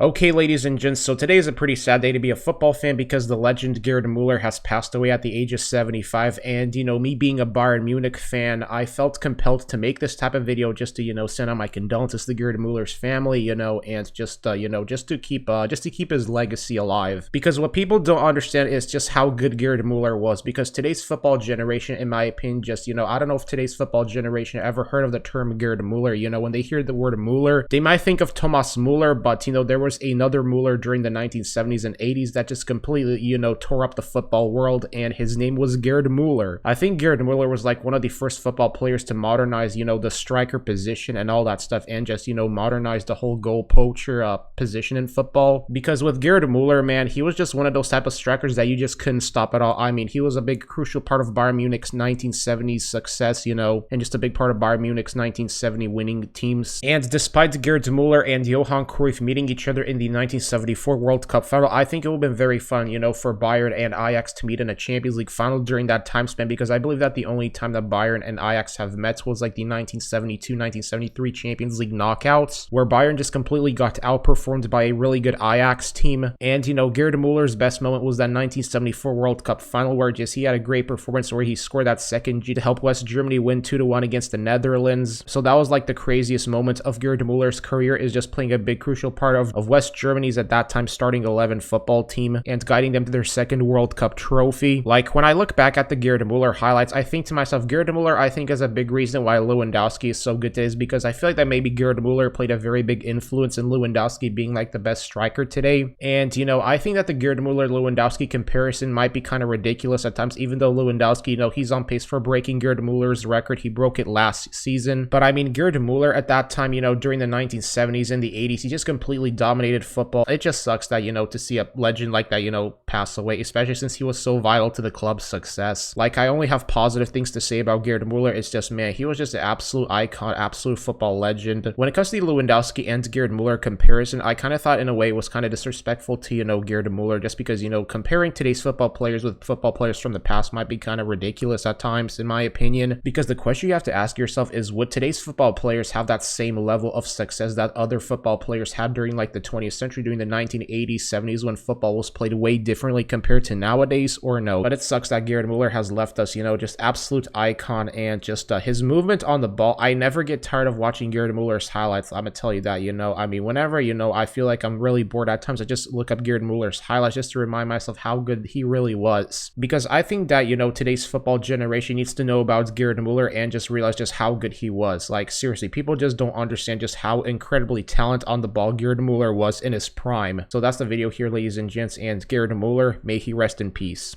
Okay, ladies and gents, so today is a pretty sad day to be a football fan because the legend Gerd Muller has passed away at the age of 75, and, me being a Bayern Munich fan, I felt compelled to make this type of video just to, send out my condolences to Gerd Muller's family, and just to keep his legacy alive. Because what people don't understand is just how good Gerd Muller was, because today's football generation, in my opinion, I don't know if today's football generation ever heard of the term Gerd Muller. When they hear the word Muller, they might think of Thomas Muller, but, there was another Muller during the 1970s and 80s that just completely, tore up the football world, and his name was Gerd Muller. I think Gerd Muller was like one of the first football players to modernize, the striker position and all that stuff, and just, modernize the whole goal poacher position in football. Because with Gerd Muller, man, he was just one of those type of strikers that you just couldn't stop at all. I mean, he was a big crucial part of Bayern Munich's 1970s success, and just a big part of Bayern Munich's 1970 winning teams. And despite Gerd Muller and Johan Cruyff meeting each other in the 1974 World Cup final, I think it would have been very fun, for Bayern and Ajax to meet in a Champions League final during that time span, because I believe that the only time that Bayern and Ajax have met was like the 1972-1973 Champions League knockouts, where Bayern just completely got outperformed by a really good Ajax team. And, Gerd Muller's best moment was that 1974 World Cup final, where just he had a great performance where he scored that second G to help West Germany win 2-1 against the Netherlands. So that was like the craziest moment of Gerd Muller's career, is just playing a big crucial part of West Germany's at that time starting 11 football team and guiding them to their second World Cup trophy. Like, when I look back at the Gerd Muller highlights, I think to myself, Gerd Muller, I think, is a big reason why Lewandowski is so good today, is because I feel like that maybe Gerd Muller played a very big influence in Lewandowski being like the best striker today. And, I think that the Gerd Muller-Lewandowski comparison might be kind of ridiculous at times, even though Lewandowski, he's on pace for breaking Gerd Muller's record. He broke it last season. But I mean, Gerd Muller at that time, during the 1970s and the 80s, he just completely dominated football. It just sucks that, to see a legend like that, pass away, especially since he was so vital to the club's success. Like, I only have positive things to say about Gerd Muller. It's just, man, he was just an absolute icon, absolute football legend. When it comes to the Lewandowski and Gerd Muller comparison, I kind of thought in a way it was kind of disrespectful to, Gerd Muller, just because, comparing today's football players with football players from the past might be kind of ridiculous at times, in my opinion, because the question you have to ask yourself is, would today's football players have that same level of success that other football players had during like the 20th century, during the 1980s, 70s, when football was played way differently compared to nowadays, or no? But it sucks that Gerd Muller has left us, just absolute icon, and just his movement on the ball. I never get tired of watching Gerd Muller's highlights. I'm gonna tell you that, I mean, whenever, I feel like I'm really bored at times, I just look up Gerd Muller's highlights just to remind myself how good he really was. Because I think that, today's football generation needs to know about Gerd Muller and just realize just how good he was. Like, seriously, people just don't understand just how incredibly talented on the ball Gerd Muller was in his prime. So that's the video here, ladies and gents, and Gerd Muller, may he rest in peace.